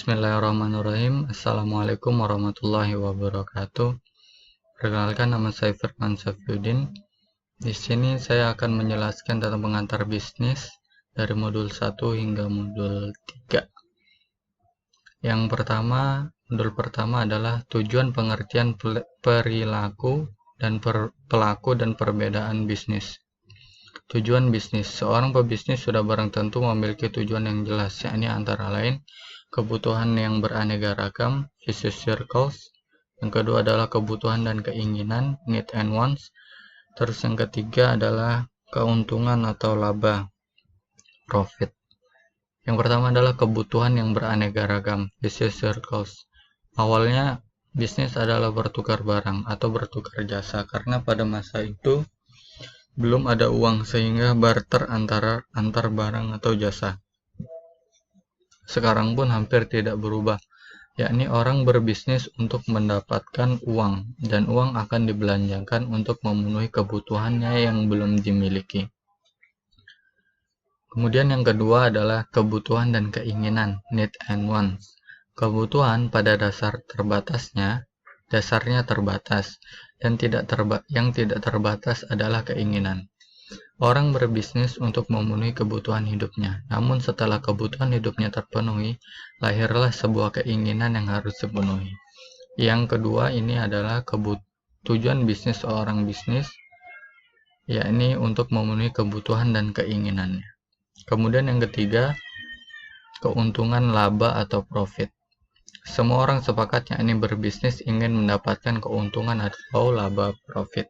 Bismillahirrahmanirrahim. Assalamualaikum warahmatullahi wabarakatuh. Perkenalkan, nama saya Firman Safyuddin. Di sini saya akan menjelaskan tentang pengantar bisnis dari modul 1 hingga modul 3. Modul pertama adalah tujuan, pengertian, perilaku, dan pelaku dan perbedaan bisnis. Tujuan bisnis. Seorang pebisnis sudah barang tentu memiliki tujuan yang jelas, yakni antara lain kebutuhan yang beraneka ragam, vicious circles. Yang kedua adalah kebutuhan dan keinginan, need and wants. Terus yang ketiga adalah keuntungan atau laba, profit. Yang pertama adalah kebutuhan yang beraneka ragam, vicious circles. Awalnya bisnis adalah bertukar barang atau bertukar jasa, karena pada masa itu belum ada uang sehingga barter antar barang atau jasa. Sekarang pun hampir tidak berubah, yakni orang berbisnis untuk mendapatkan uang, dan uang akan dibelanjakan untuk memenuhi kebutuhannya yang belum dimiliki. Kemudian yang kedua adalah kebutuhan dan keinginan, need and wants. Kebutuhan pada dasarnya terbatas, dan yang tidak terbatas adalah keinginan. Orang berbisnis untuk memenuhi kebutuhan hidupnya, namun setelah kebutuhan hidupnya terpenuhi, lahirlah sebuah keinginan yang harus dipenuhi. Yang kedua ini adalah tujuan bisnis seorang bisnis, yakni untuk memenuhi kebutuhan dan keinginannya. Kemudian yang ketiga, keuntungan, laba atau profit. Semua orang sepakat yakni berbisnis ingin mendapatkan keuntungan atau laba, profit.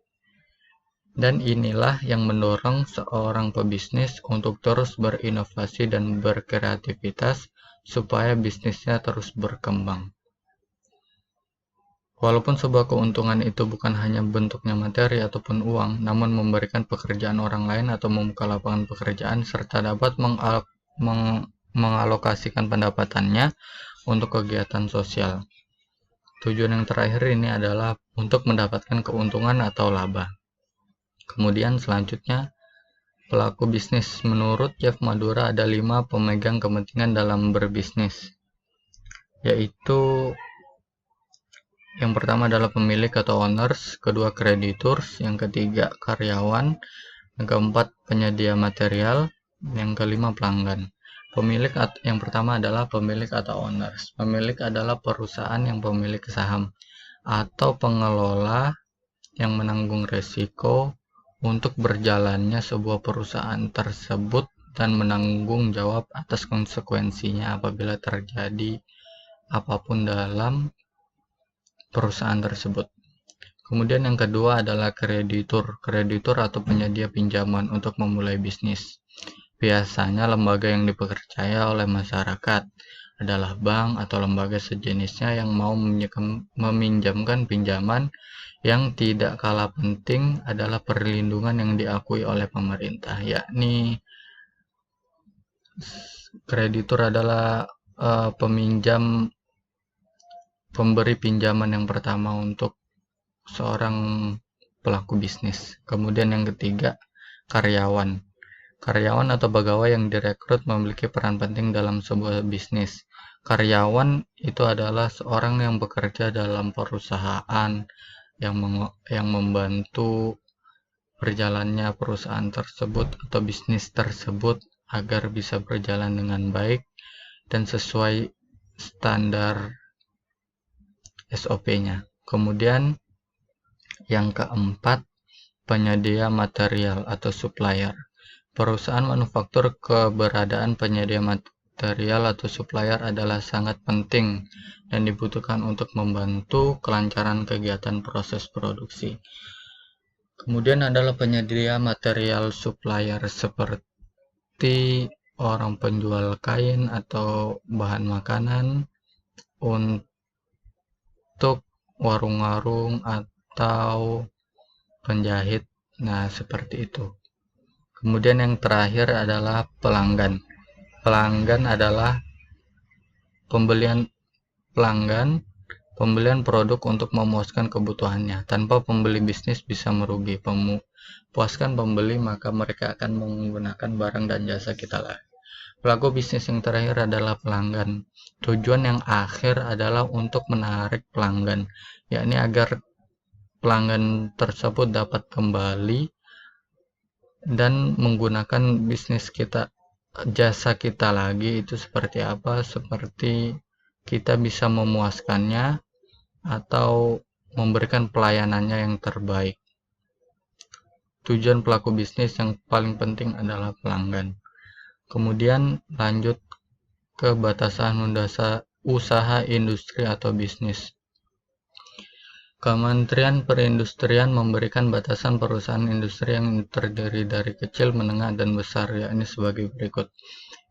Dan inilah yang mendorong seorang pebisnis untuk terus berinovasi dan berkreativitas supaya bisnisnya terus berkembang. Walaupun sebuah keuntungan itu bukan hanya bentuknya materi ataupun uang, namun memberikan pekerjaan orang lain atau membuka lapangan pekerjaan serta dapat mengalokasikan pendapatannya untuk kegiatan sosial. Tujuan yang terakhir ini adalah untuk mendapatkan keuntungan atau laba. Kemudian selanjutnya, pelaku bisnis. Menurut Jeff Madura ada 5 pemegang kepentingan dalam berbisnis, yaitu yang pertama adalah pemilik atau owners, kedua creditors, yang ketiga karyawan, yang keempat penyedia material, yang kelima pelanggan. Yang pertama adalah pemilik atau owners. Pemilik adalah perusahaan yang pemilik saham atau pengelola yang menanggung resiko untuk berjalannya sebuah perusahaan tersebut dan menanggung jawab atas konsekuensinya apabila terjadi apapun dalam perusahaan tersebut. Kemudian yang kedua adalah kreditur atau penyedia pinjaman untuk memulai bisnis. Biasanya lembaga yang dipercaya oleh masyarakat adalah bank atau lembaga sejenisnya yang mau meminjamkan pinjaman. Yang tidak kalah penting adalah perlindungan yang diakui oleh pemerintah, yakni kreditur adalah pemberi pinjaman yang pertama untuk seorang pelaku bisnis. Kemudian yang ketiga, karyawan atau pegawai yang direkrut memiliki peran penting dalam sebuah bisnis. Karyawan itu adalah seorang yang bekerja dalam perusahaan yang membantu berjalannya perusahaan tersebut atau bisnis tersebut agar bisa berjalan dengan baik dan sesuai standar SOP-nya. Kemudian yang keempat, penyedia material atau supplier. Perusahaan manufaktur, keberadaan penyedia material atau supplier adalah sangat penting dan dibutuhkan untuk membantu kelancaran kegiatan proses produksi. Kemudian adalah penyedia material supplier seperti orang penjual kain atau bahan makanan untuk warung-warung atau penjahit. Nah, seperti itu. Kemudian yang terakhir adalah pelanggan. Pelanggan adalah pembelian produk untuk memuaskan kebutuhannya. Tanpa pembeli, bisnis bisa merugi. Puaskan pembeli, maka mereka akan menggunakan barang dan jasa kita lagi. Pelaku bisnis yang terakhir adalah pelanggan. Tujuan yang akhir adalah untuk menarik pelanggan, yakni agar pelanggan tersebut dapat kembali dan menggunakan bisnis kita, jasa kita lagi. Itu seperti apa? Seperti kita bisa memuaskannya atau memberikan pelayanannya yang terbaik. Tujuan pelaku bisnis yang paling penting adalah pelanggan. Kemudian lanjut ke batasan mendasar usaha industri atau bisnis. Kementerian Perindustrian memberikan batasan perusahaan industri yang terdiri dari kecil, menengah, dan besar, yakni sebagai berikut.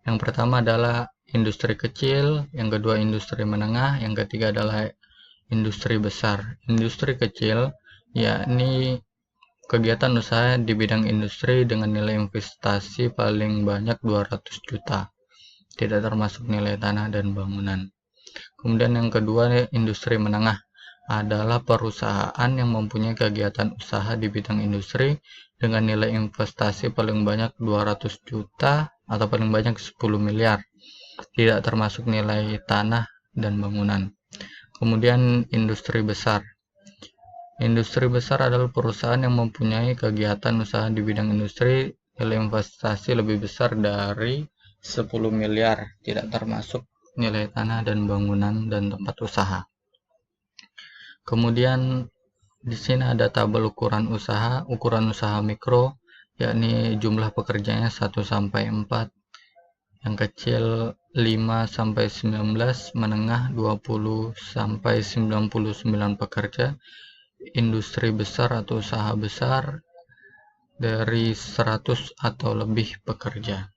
Yang pertama adalah industri kecil, yang kedua industri menengah, yang ketiga adalah industri besar. Industri kecil yakni kegiatan usaha di bidang industri dengan nilai investasi paling banyak 200 juta, tidak termasuk nilai tanah dan bangunan. Kemudian yang kedua, industri menengah adalah perusahaan yang mempunyai kegiatan usaha di bidang industri dengan nilai investasi paling banyak 200 juta atau paling banyak 10 miliar, tidak termasuk nilai tanah dan bangunan. Kemudian industri besar. Industri besar adalah perusahaan yang mempunyai kegiatan usaha di bidang industri nilai investasi lebih besar dari 10 miliar, tidak termasuk nilai tanah dan bangunan dan tempat usaha. Kemudian di sini ada tabel ukuran usaha mikro, yakni jumlah pekerjanya 1 sampai 4, yang kecil 5 sampai 19, menengah 20 sampai 99 pekerja, industri besar atau usaha besar dari 100 atau lebih pekerja.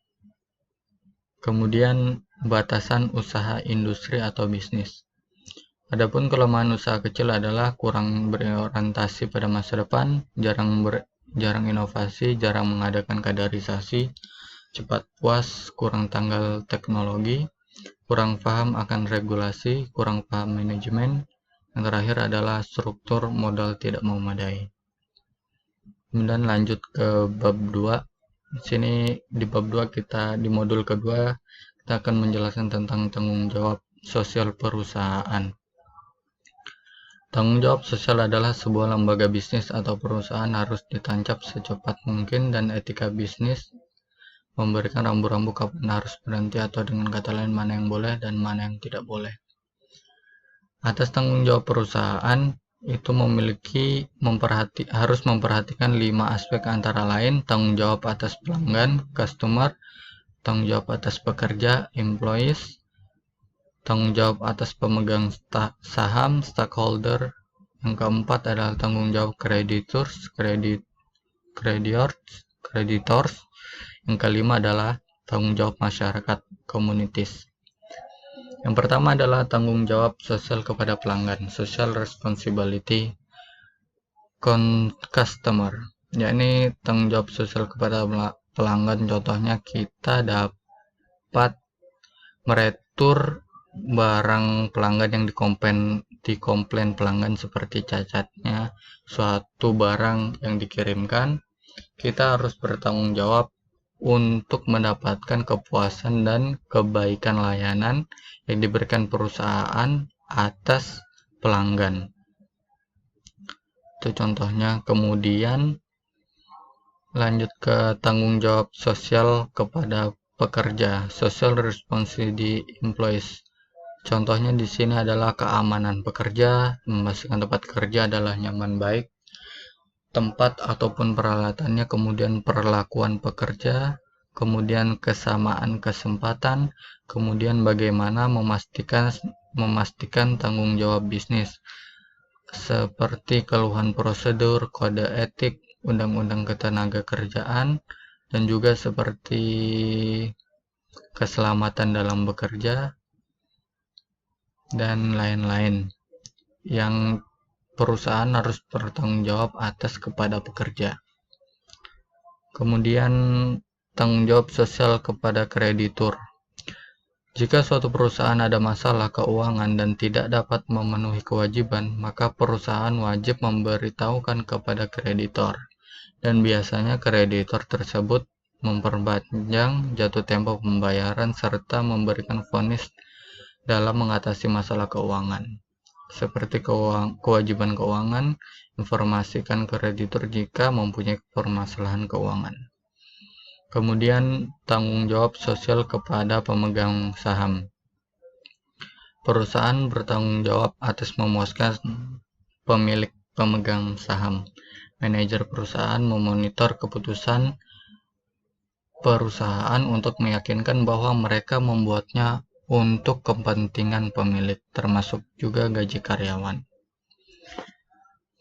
Kemudian batasan usaha industri atau bisnis. Adapun kelemahan usaha kecil adalah kurang berorientasi pada masa depan, jarang inovasi, jarang mengadakan kaderisasi, cepat puas, kurang tanggal teknologi, kurang paham akan regulasi, kurang paham manajemen. Yang terakhir adalah struktur modal tidak memadai. Kemudian lanjut ke bab 2. Di sini di bab 2 di modul kedua kita akan menjelaskan tentang tanggung jawab sosial perusahaan. Tanggung jawab sosial adalah sebuah lembaga bisnis atau perusahaan harus ditancap secepat mungkin, dan etika bisnis memberikan rambu-rambu kapan harus berhenti atau dengan kata lain mana yang boleh dan mana yang tidak boleh. Atas tanggung jawab perusahaan itu harus memperhatikan 5 aspek, antara lain tanggung jawab atas pelanggan, customer, tanggung jawab atas pekerja, employees, tanggung jawab atas pemegang saham, stockholder. Yang keempat adalah tanggung jawab creditors. Yang kelima adalah tanggung jawab masyarakat, communities. Yang pertama adalah tanggung jawab sosial kepada pelanggan, social responsibility customer, yakni tanggung jawab sosial kepada pelanggan. Contohnya kita dapat meretur barang pelanggan yang dikomplain pelanggan, seperti cacatnya suatu barang yang dikirimkan. Kita harus bertanggung jawab untuk mendapatkan kepuasan dan kebaikan layanan yang diberikan perusahaan atas pelanggan. Itu contohnya. Kemudian lanjut ke tanggung jawab sosial kepada pekerja, social responsibility employees. Contohnya di sini adalah keamanan pekerja, memastikan tempat kerja adalah nyaman, baik tempat ataupun peralatannya, kemudian perlakuan pekerja, kemudian kesamaan kesempatan, kemudian bagaimana memastikan tanggung jawab bisnis, seperti keluhan prosedur, kode etik, undang-undang ketenaga kerjaan, dan juga seperti keselamatan dalam bekerja dan lain-lain yang perusahaan harus bertanggung jawab atas kepada pekerja. Kemudian tanggung jawab sosial kepada kreditur. Jika suatu perusahaan ada masalah keuangan dan tidak dapat memenuhi kewajiban, maka perusahaan wajib memberitahukan kepada kreditor, dan biasanya kreditor tersebut memperpanjang jatuh tempo pembayaran, serta memberikan vonis dalam mengatasi masalah keuangan, seperti kewajiban keuangan, informasikan kreditur jika mempunyai permasalahan keuangan. Kemudian tanggung jawab sosial kepada pemegang saham. Perusahaan bertanggung jawab atas memuaskan pemilik pemegang saham. Manajer perusahaan memonitor keputusan perusahaan untuk meyakinkan bahwa mereka membuatnya untuk kepentingan pemilik, termasuk juga gaji karyawan.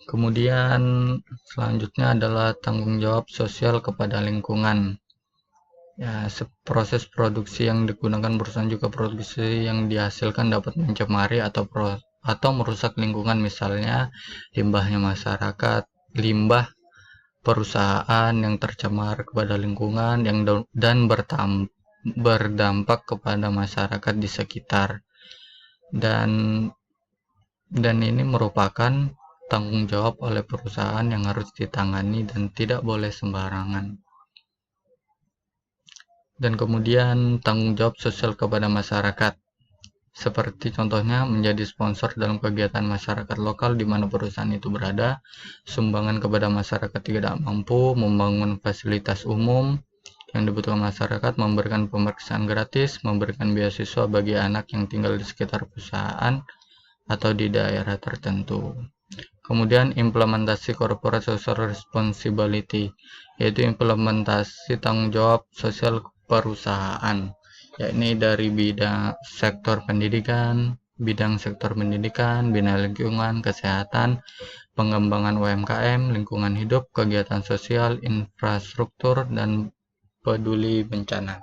Kemudian selanjutnya adalah tanggung jawab sosial kepada lingkungan. Ya, proses produksi yang digunakan perusahaan juga produksi yang dihasilkan dapat mencemari atau merusak lingkungan, misalnya limbahnya masyarakat, limbah perusahaan yang tercemar kepada lingkungan dan berdampak kepada masyarakat di sekitar, dan ini merupakan tanggung jawab oleh perusahaan yang harus ditangani dan tidak boleh sembarangan. Dan kemudian tanggung jawab sosial kepada masyarakat, seperti contohnya menjadi sponsor dalam kegiatan masyarakat lokal di mana perusahaan itu berada, sumbangan kepada masyarakat tidak mampu, membangun fasilitas umum yang dibutuhkan masyarakat, memberikan pemeriksaan gratis, memberikan beasiswa bagi anak yang tinggal di sekitar perusahaan atau di daerah tertentu. Kemudian implementasi corporate social responsibility, yaitu implementasi tanggung jawab sosial perusahaan, yakni dari bidang sektor pendidikan, bidang lingkungan, kesehatan, pengembangan UMKM, lingkungan hidup, kegiatan sosial, infrastruktur, dan peduli bencana.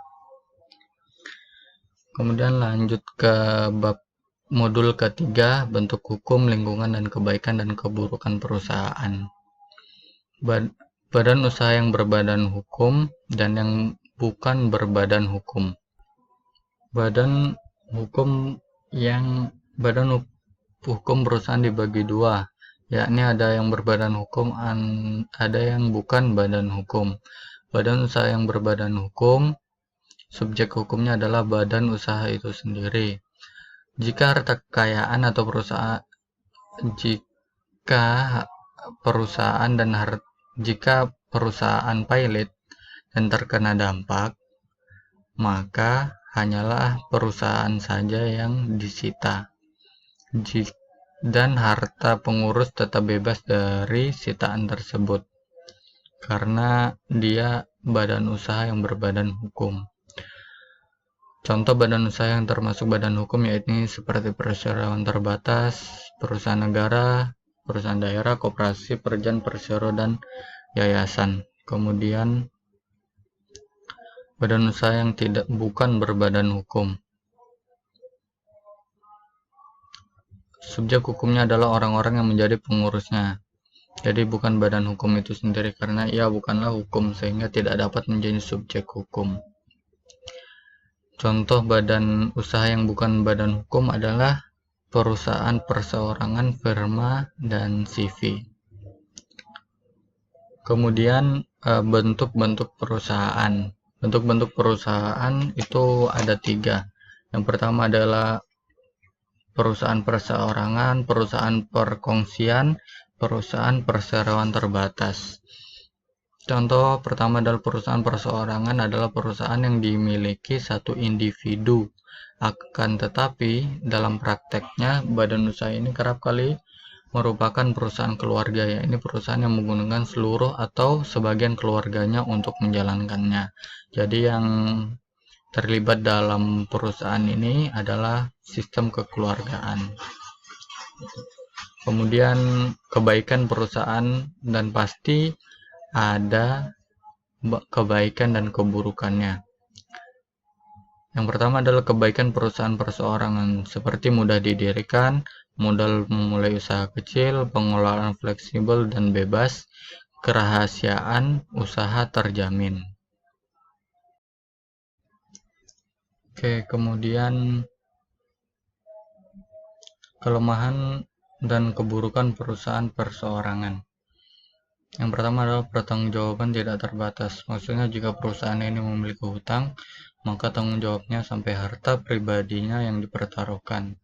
Kemudian lanjut ke bab modul ketiga, bentuk hukum, lingkungan, dan kebaikan dan keburukan perusahaan. Badan usaha yang berbadan hukum dan yang bukan berbadan hukum. Badan hukum perusahaan dibagi dua, yakni ada yang berbadan hukum, ada yang bukan badan hukum. Badan usaha yang berbadan hukum, subjek hukumnya adalah badan usaha itu sendiri. Jika harta kekayaan atau jika perusahaan pilot dan terkena dampak, maka hanyalah perusahaan saja yang disita, dan harta pengurus tetap bebas dari sitaan tersebut, karena dia badan usaha yang berbadan hukum. Contoh badan usaha yang termasuk badan hukum yaitu seperti perseroan terbatas, perusahaan negara, perusahaan daerah, koperasi, perjan, persero, dan yayasan. Kemudian badan usaha yang bukan berbadan hukum. Subjek hukumnya adalah orang-orang yang menjadi pengurusnya. Jadi bukan badan hukum itu sendiri karena ia bukanlah hukum sehingga tidak dapat menjadi subjek hukum. Contoh badan usaha yang bukan badan hukum adalah perusahaan perseorangan, firma, dan CV. Kemudian bentuk-bentuk perusahaan. Bentuk-bentuk perusahaan itu ada 3. Yang pertama adalah perusahaan perseorangan, perusahaan perkongsian, perusahaan perseroan terbatas. Contoh pertama adalah perusahaan perseorangan adalah perusahaan yang dimiliki satu individu. Akan tetapi dalam prakteknya badan usaha ini kerap kali merupakan perusahaan keluarga, yaitu perusahaan yang menggunakan seluruh atau sebagian keluarganya untuk menjalankannya. Jadi yang terlibat dalam perusahaan ini adalah sistem kekeluargaan. Kemudian kebaikan perusahaan, dan pasti ada kebaikan dan keburukannya. Yang pertama adalah kebaikan perusahaan perseorangan, seperti mudah didirikan, modal memulai usaha kecil, pengelolaan fleksibel dan bebas, kerahasiaan usaha terjamin. Oke, kemudian kelemahan dan keburukan perusahaan perseorangan. Yang pertama adalah pertanggungjawaban tidak terbatas. Maksudnya jika perusahaan ini memiliki hutang, maka tanggung jawabnya sampai harta pribadinya yang dipertaruhkan.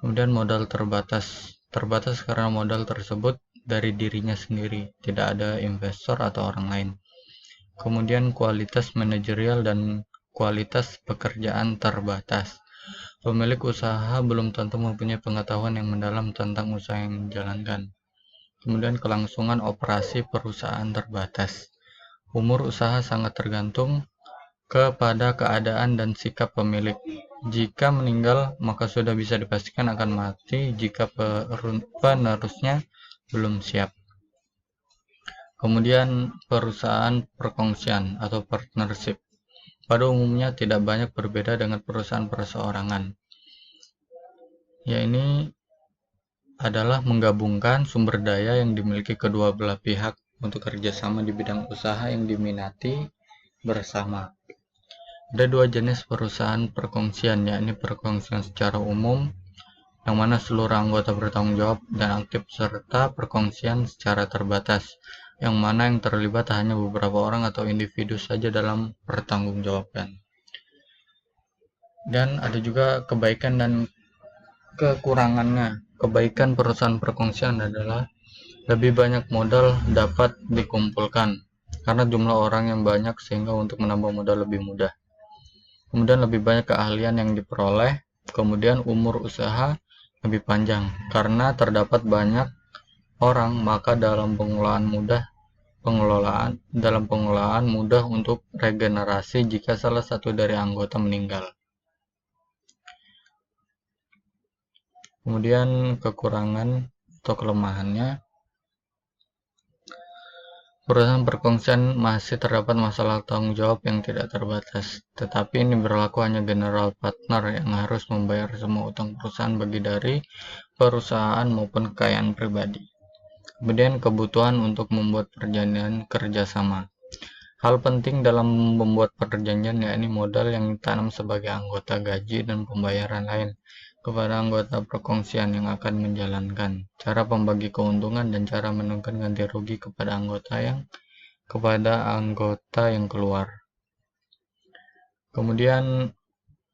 Kemudian modal terbatas. Terbatas karena modal tersebut dari dirinya sendiri, tidak ada investor atau orang lain. Kemudian kualitas manajerial dan kualitas pekerjaan terbatas. Pemilik usaha belum tentu mempunyai pengetahuan yang mendalam tentang usaha yang dijalankan. Kemudian kelangsungan operasi perusahaan terbatas. Umur usaha sangat tergantung kepada keadaan dan sikap pemilik. Jika meninggal, maka sudah bisa dipastikan akan mati jika penerusnya belum siap. Kemudian perusahaan perkongsian atau partnership. Pada umumnya tidak banyak berbeda dengan perusahaan perseorangan. Ini adalah menggabungkan sumber daya yang dimiliki kedua belah pihak untuk kerjasama di bidang usaha yang diminati bersama. Ada dua jenis perusahaan perkongsian, yakni perkongsian secara umum, yang mana seluruh anggota bertanggung jawab dan aktif, serta perkongsian secara terbatas, yang mana yang terlibat hanya beberapa orang atau individu saja dalam pertanggungjawaban. Dan ada juga kebaikan dan kekurangannya. Kebaikan perusahaan perkongsian adalah lebih banyak modal dapat dikumpulkan karena jumlah orang yang banyak sehingga untuk menambah modal lebih mudah. Kemudian lebih banyak keahlian yang diperoleh. Kemudian umur usaha lebih panjang karena terdapat banyak orang, maka dalam pengelolaan mudah untuk regenerasi jika salah satu dari anggota meninggal. Kemudian kekurangan atau kelemahannya, perusahaan perkongsian masih terdapat masalah tanggung jawab yang tidak terbatas, tetapi ini berlaku hanya general partner yang harus membayar semua utang perusahaan bagi dari perusahaan maupun kekayaan pribadi. Kemudian kebutuhan untuk membuat perjanjian kerjasama. Hal penting dalam membuat perjanjian yakni modal yang ditanam sebagai anggota, gaji, dan pembayaran lain kepada anggota perkongsian yang akan menjalankan, cara pembagi keuntungan, dan cara menentukan ganti rugi kepada anggota yang keluar. Kemudian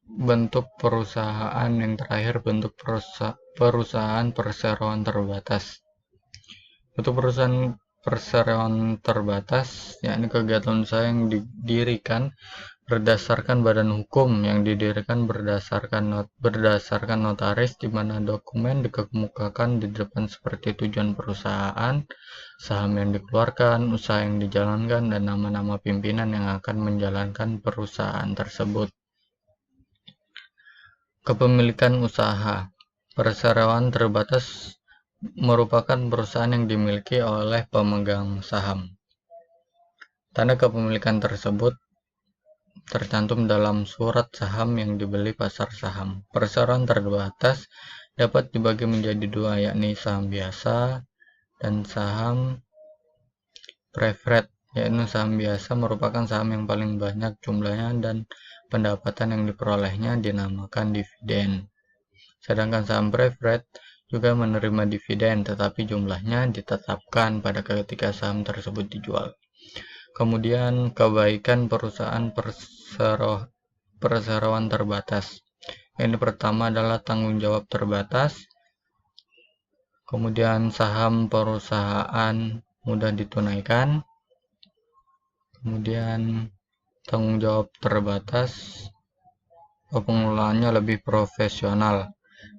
bentuk perusahaan yang terakhir, bentuk perusahaan perseroan terbatas. Bentuk perusahaan perseroan terbatas yakni kegiatan usaha yang didirikan berdasarkan badan hukum yang didirikan berdasarkan notaris, di mana dokumen dikemukakan di depan seperti tujuan perusahaan, saham yang dikeluarkan, usaha yang dijalankan, dan nama-nama pimpinan yang akan menjalankan perusahaan tersebut. Kepemilikan usaha. Perseroan terbatas merupakan perusahaan yang dimiliki oleh pemegang saham. Tanda kepemilikan tersebut tercantum dalam surat saham yang dibeli pasar saham. Perseroan terbatas dapat dibagi menjadi dua, yakni saham biasa dan saham preferred. Yakni saham biasa merupakan saham yang paling banyak jumlahnya dan pendapatan yang diperolehnya dinamakan dividen. Sedangkan saham preferred juga menerima dividen, tetapi jumlahnya ditetapkan pada ketika saham tersebut dijual. Kemudian kebaikan perusahaan perseroan terbatas. Yang pertama adalah tanggung jawab terbatas. Kemudian saham perusahaan mudah ditunaikan. Kemudian tanggung jawab terbatas, pengelolaannya lebih profesional.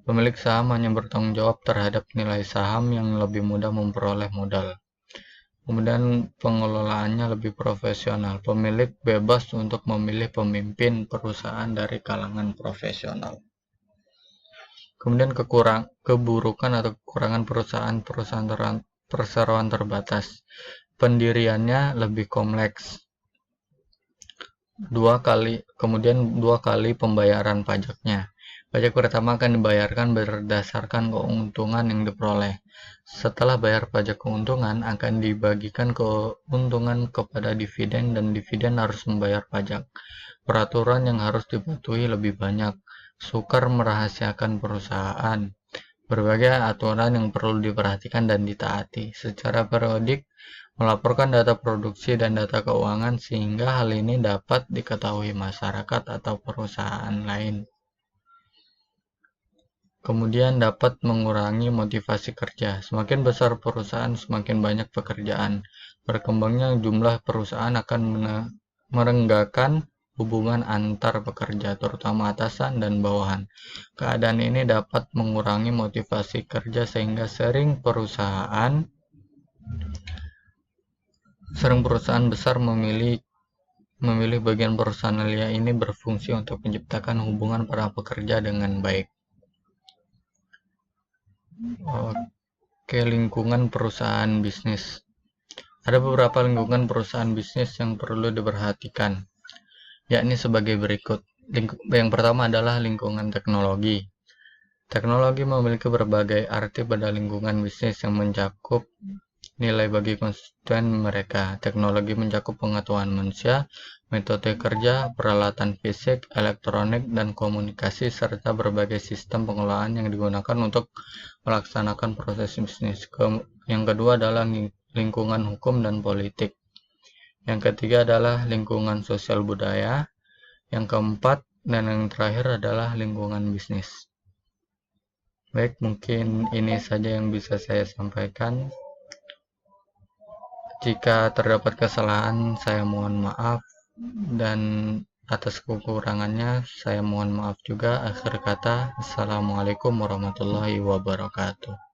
Pemilik saham hanya bertanggung jawab terhadap nilai saham yang lebih mudah memperoleh modal. Kemudian pengelolaannya lebih profesional. Pemilik bebas untuk memilih pemimpin perusahaan dari kalangan profesional. Kemudian keburukan atau kekurangan perusahaan perseroan terbatas. Pendiriannya lebih kompleks. Kemudian dua kali pembayaran pajaknya. Pajak pertama akan dibayarkan berdasarkan keuntungan yang diperoleh. Setelah bayar pajak keuntungan, akan dibagikan keuntungan kepada dividen dan dividen harus membayar pajak. Peraturan yang harus dipatuhi lebih banyak. Sukar merahasiakan perusahaan. Berbagai aturan yang perlu diperhatikan dan ditaati. Secara periodik, melaporkan data produksi dan data keuangan sehingga hal ini dapat diketahui masyarakat atau perusahaan lain. Kemudian dapat mengurangi motivasi kerja. Semakin besar perusahaan, semakin banyak pekerjaan. Berkembangnya jumlah perusahaan akan merenggakan hubungan antar pekerja, terutama atasan dan bawahan. Keadaan ini dapat mengurangi motivasi kerja sehingga sering perusahaan besar memilih bagian personalia ini berfungsi untuk menciptakan hubungan para pekerja dengan baik. Oke, lingkungan perusahaan bisnis. Ada beberapa lingkungan perusahaan bisnis yang perlu diperhatikan, yakni sebagai berikut. Yang pertama adalah lingkungan teknologi. Teknologi memiliki berbagai arti pada lingkungan bisnis yang mencakup nilai bagi konstituen mereka. Teknologi mencakup pengetahuan manusia, metode kerja, peralatan fisik, elektronik, dan komunikasi, serta berbagai sistem pengelolaan yang digunakan untuk melaksanakan proses bisnis. Yang kedua adalah lingkungan hukum dan politik. Yang ketiga adalah lingkungan sosial budaya. Yang keempat dan yang terakhir adalah lingkungan bisnis. Baik, mungkin ini saja yang bisa saya sampaikan. Jika terdapat kesalahan, saya mohon maaf, dan atas kekurangannya, saya mohon maaf juga. Akhir kata, Assalamualaikum warahmatullahi wabarakatuh.